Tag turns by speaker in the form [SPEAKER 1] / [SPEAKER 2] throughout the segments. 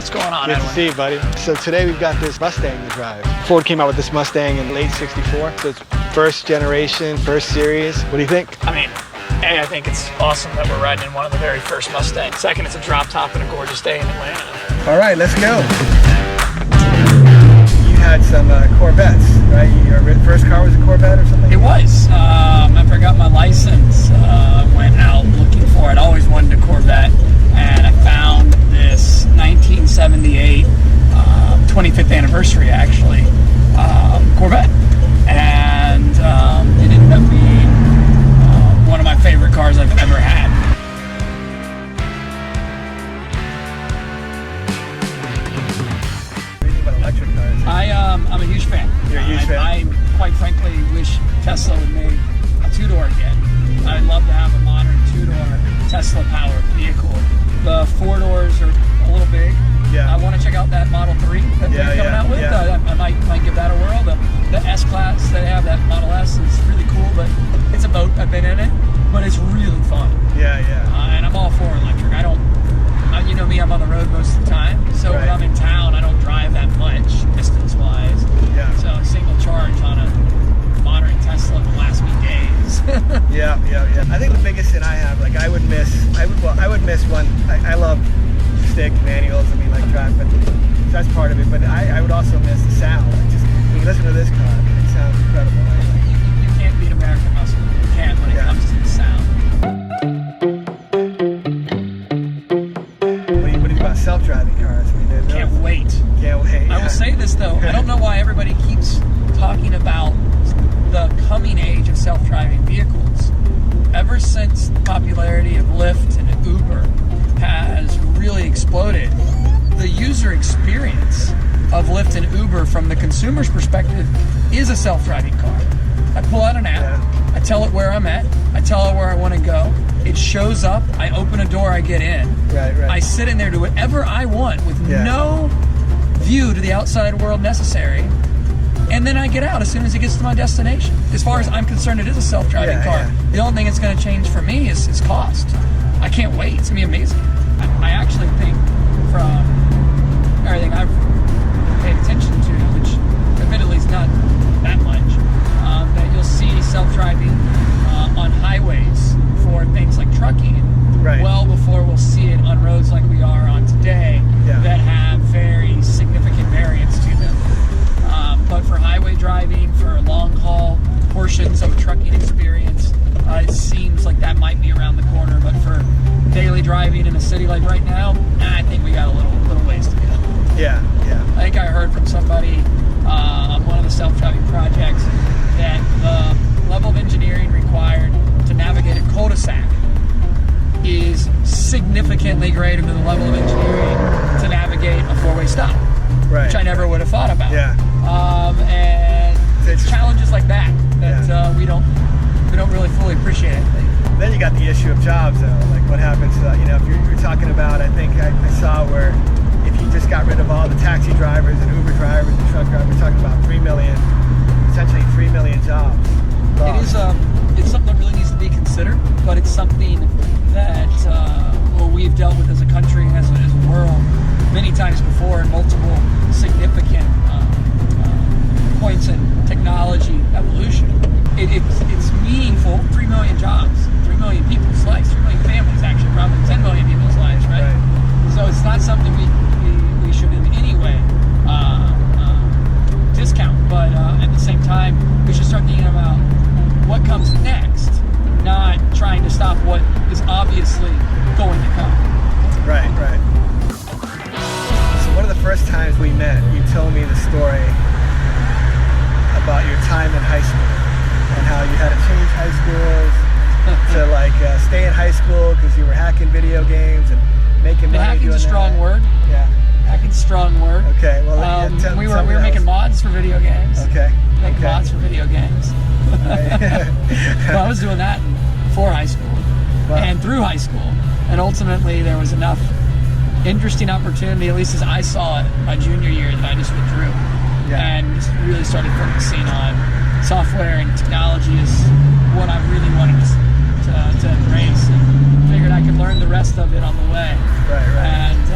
[SPEAKER 1] What's going on,
[SPEAKER 2] Good
[SPEAKER 1] Edwin?
[SPEAKER 2] to see you, buddy. So today we've got this Mustang to drive. Ford came out with this Mustang in late '64. So it's first generation, first series. What do you think?
[SPEAKER 1] I mean, A, I think it's awesome that we're riding in one of the very first Mustangs. Second, it's a drop top and a gorgeous day in Atlanta.
[SPEAKER 2] All right, let's go. You had some Corvettes, right? Your first car was a Corvette or something?
[SPEAKER 1] It was. After I got my license, went out looking for it. I always wanted a Corvette, and I found this 1978, 25th anniversary actually, Corvette. And it ended up being one of my favorite cars I've ever had.
[SPEAKER 2] What do you think about electric cars?
[SPEAKER 1] I'm a huge fan.
[SPEAKER 2] You're a huge fan?
[SPEAKER 1] I quite frankly wish Tesla would make a two-door again. I'd love to have a modern two-door Tesla-powered vehicle. The four doors are a little big.
[SPEAKER 2] Yeah.
[SPEAKER 1] I want to check out that Model 3 that they're coming out with.
[SPEAKER 2] Yeah.
[SPEAKER 1] I might give that a whirl. The S-Class they have, that Model S, is really cool, but it's a boat. I've been in it, but it's really fun.
[SPEAKER 2] Yeah, yeah.
[SPEAKER 1] And I'm all for electric. I don't, you know me, I'm on the road most of the time. So when I'm in town, I don't drive that much distance-wise.
[SPEAKER 2] Yeah.
[SPEAKER 1] So a single charge on a modern Tesla will last me days.
[SPEAKER 2] Yeah. I think the biggest thing I have, like I would miss one. I love stick manuals. I mean, like drive, but that's part of it. But I would also miss the sound. Like just when you listen to this car, it sounds incredible.
[SPEAKER 1] You can't beat American muscle. You can't when it comes to the sound.
[SPEAKER 2] What do you think about self-driving cars? I mean,
[SPEAKER 1] Can't wait.
[SPEAKER 2] Can't wait.
[SPEAKER 1] I will say this though, I don't know why everybody keeps talking about the coming age of self-driving vehicles. Ever since the popularity of Lyft and Uber has really exploded, the user experience of Lyft and Uber from the consumer's perspective is a self-driving car. I pull out an app, I tell it where I'm at, I tell it where I want to go, it shows up, I open a door, I get in.
[SPEAKER 2] Right.
[SPEAKER 1] I sit in there, do whatever I want with no view to the outside world necessary, and then I get out as soon as it gets to my destination. As far as I'm concerned, it is a self-driving car.
[SPEAKER 2] Yeah.
[SPEAKER 1] The only thing that's going to change for me is cost. I can't wait. It's going to be amazing. I actually think from everything I've paid attention to, which admittedly is not that much, that you'll see self-driving on highways for things like trucking well before we'll see it on roads like we are on today that have very significant variance to them. But for highway driving, for long haul portions of a trucking experience, it seems like that might be around the corner. But for daily driving in a city like right now, I think we got a little ways to go.
[SPEAKER 2] Yeah.
[SPEAKER 1] I think I heard from somebody on one of the self-driving projects that the level of engineering required to navigate a cul-de-sac is significally greater than the level of engineering to navigate a four-way stop, which I never would have thought about. And it's challenges like that we don't really fully appreciate, I think.
[SPEAKER 2] Then you got the issue of jobs, though. Like what happens, if you're talking about, I think I saw where if you just got rid of all the taxi drivers and Uber drivers and truck drivers, we're talking about essentially 3 million jobs lost.
[SPEAKER 1] It's something that really needs to be considered, but it's something that we've dealt with as a country and as a world many times before in multiple significant points in technology evolution. It's meaningful. 3 million jobs, 3 million people's lives, 3 million families, actually, probably 10 million people's lives, right? So it's not something we should in any way discount, but at the same time, we should start thinking about what comes next, not trying to stop what is obviously going to come.
[SPEAKER 2] Right. So one of the first times we met, you told me the story about your time in high school and how you had to change high schools to stay in high school because you were hacking video games and making money.
[SPEAKER 1] Hacking's a strong word.
[SPEAKER 2] Yeah.
[SPEAKER 1] Hacking's a strong word.
[SPEAKER 2] Okay. Well,
[SPEAKER 1] we were making mods for video games.
[SPEAKER 2] Okay.
[SPEAKER 1] Mods for video games. Well, I was doing that before high school and through high school, and ultimately there was enough interesting opportunity, at least as I saw it my junior year, that I just withdrew and just really started focusing on software and technology is what I really wanted to embrace, and figured I could learn the rest of it on the way. And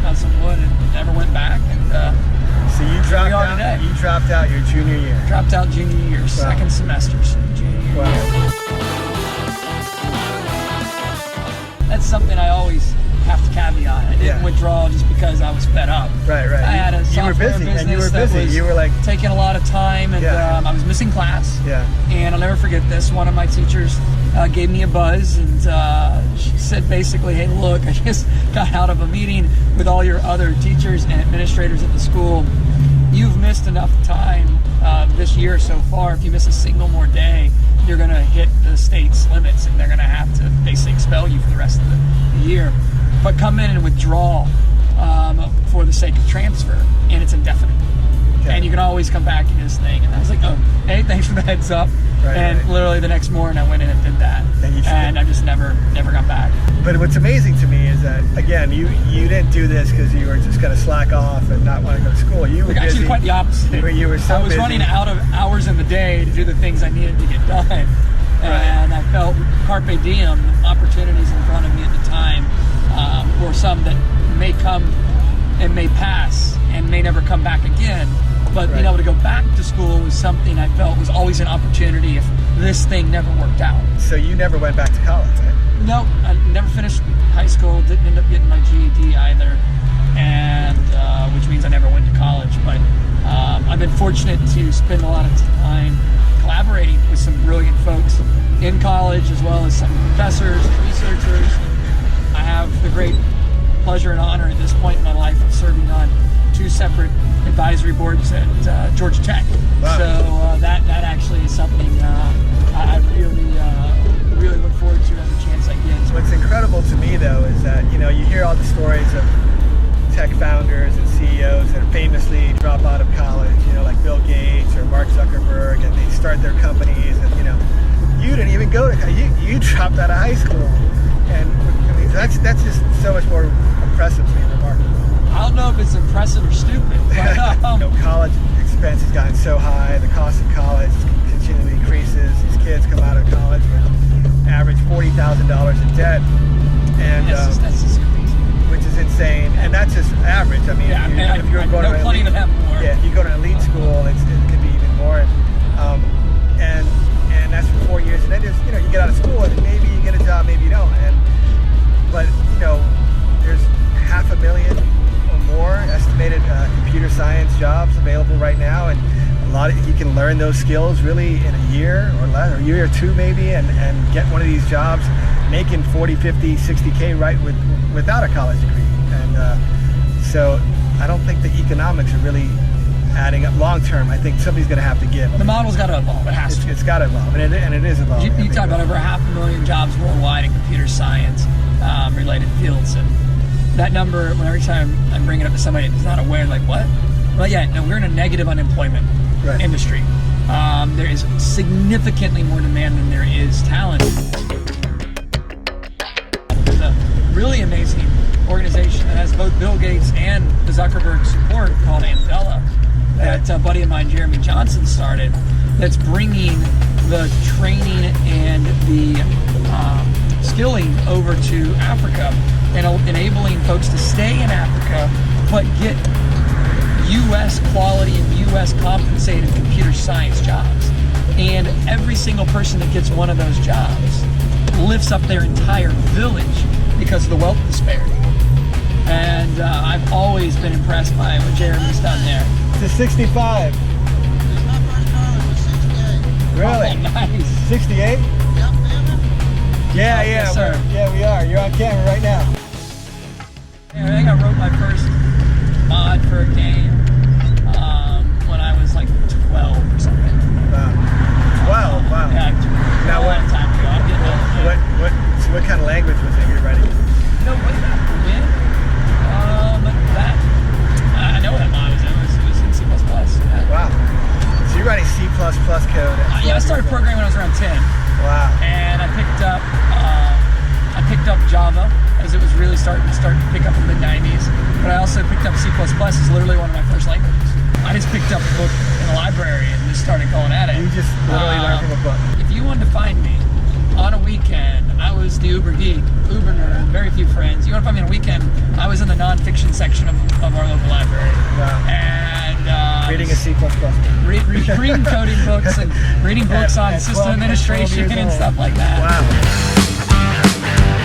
[SPEAKER 1] I on some wood, and never went back. And
[SPEAKER 2] so you dropped out.
[SPEAKER 1] Today.
[SPEAKER 2] You dropped out your junior year.
[SPEAKER 1] Dropped out junior year, second semester, so junior year.
[SPEAKER 2] Wow.
[SPEAKER 1] That's something I always have to caveat. I didn't withdraw just because I was fed up.
[SPEAKER 2] Right.
[SPEAKER 1] I had a software business
[SPEAKER 2] and you were busy.
[SPEAKER 1] that was
[SPEAKER 2] you were like
[SPEAKER 1] taking a lot of time, and I was missing class.
[SPEAKER 2] Yeah.
[SPEAKER 1] And I'll never forget this. One of my teachers gave me a buzz, and she said basically, "Hey, look, I just got out of a meeting with all your other teachers and administrators at the school. You've missed enough time this year so far. If you miss a single more day, you're going to hit the state's limits, and they're going to have to basically expel you for the rest of the year. But come in and withdraw for the sake of transfer, and it's indefinite. Okay. And you can always come back in this thing." And I was like, "Oh, hey, thanks for the heads up." Literally the next morning, I went in and did that, and I just never got back.
[SPEAKER 2] But what's amazing to me is that, again, you didn't do this because you were just going to slack off and not want to go to school. You were busy.
[SPEAKER 1] Actually, quite the opposite.
[SPEAKER 2] You were so
[SPEAKER 1] I was
[SPEAKER 2] busy.
[SPEAKER 1] running out of hours in the day to do the things I needed to get done. And I felt carpe diem, opportunities in front of me at the time, or some that may come and may pass and may never come back again. But being able to go back to school was something I felt was always an opportunity if this thing never worked out.
[SPEAKER 2] So you never went back to college, right?
[SPEAKER 1] No, I never finished high school, didn't end up getting my GED either, and which means I never went to college. But I've been fortunate to spend a lot of time collaborating with some brilliant folks in college, as well as some professors and researchers. I have the great pleasure and honor at this point in my life of serving on 2 separate advisory boards at Georgia Tech.
[SPEAKER 2] Wow.
[SPEAKER 1] So that actually is something I really look forward to every chance I get.
[SPEAKER 2] What's incredible to me, though, is that you hear all the stories of tech founders and CEOs that famously drop out of college, like Bill Gates or Mark Zuckerberg, and they start their companies, and you didn't even go to college. You dropped out of high school, and I mean that's just so much more impressive to me, remarkable.
[SPEAKER 1] I don't know if it's impressive or stupid, but
[SPEAKER 2] college expense has gotten so high. The cost of college continually increases. These kids come out of college with average $40,000 in debt, and
[SPEAKER 1] that's just crazy.
[SPEAKER 2] Which is insane. And that's just average. I mean, if you're going to
[SPEAKER 1] plenty that have more.
[SPEAKER 2] Yeah, if you go to an elite school, it could be even more. And that's for 4 years. And then just you get out of school, and maybe you get a job, maybe you don't. But there's 500,000 or more estimated computer science jobs available right now, and a lot of you can learn those skills really in a year or less, or a year or two maybe, and get one of these jobs making 40, 50, 60K right without a college degree. And so I don't think the economics are really adding up long term. I think somebody's going to have to give.
[SPEAKER 1] The model's got to evolve. It has to.
[SPEAKER 2] It's got to evolve, and it is evolving.
[SPEAKER 1] You talk about over 500,000 jobs worldwide in computer science related fields, and that number, every time I bring it up to somebody that's not aware, like, what? Well, yeah, no, we're in a negative unemployment industry. There is significantly more demand than there is talent. There's a really amazing organization that has both Bill Gates and the Zuckerberg support called Andela that a buddy of mine, Jeremy Johnson, started, that's bringing the training and the skilling over to Africa and enabling folks to stay in Africa but get U.S. quality and U.S. compensated computer science jobs. And every single person that gets one of those jobs lifts up their entire village because of the wealth disparity. And I've always been impressed by what Jeremy's done there.
[SPEAKER 2] It's a 65. Really?
[SPEAKER 1] Oh, nice.
[SPEAKER 2] 68? Yeah,
[SPEAKER 1] Yes, sir.
[SPEAKER 2] Yeah, we are. You're on camera right now.
[SPEAKER 1] I think I wrote my first mod for a game when I was like 12 or something.
[SPEAKER 2] Wow. Wow.
[SPEAKER 1] Yeah,
[SPEAKER 2] Now
[SPEAKER 1] a long time ago. I'm getting old.
[SPEAKER 2] So what kind of language was it you're writing?
[SPEAKER 1] Way back when, I know what that mod was in. It was in C++. Yeah.
[SPEAKER 2] Wow. So you're writing C++ code.
[SPEAKER 1] I started programming when I was around 10.
[SPEAKER 2] Wow.
[SPEAKER 1] And I picked up Java as it was really starting to pick up in the mid-90s. But I also picked up C++ as literally one of my first languages. I just picked up a book in the library and just started going at it.
[SPEAKER 2] You just literally learned from a book.
[SPEAKER 1] If you wanted to find me on a weekend, I was was the Uber geek, Uber nerd, very few friends. You want to find me on a weekend, I was in the nonfiction section of our local library.
[SPEAKER 2] Wow.
[SPEAKER 1] And
[SPEAKER 2] Reading a C++ book.
[SPEAKER 1] reading coding books and reading books on system administration and stuff like that.
[SPEAKER 2] Wow.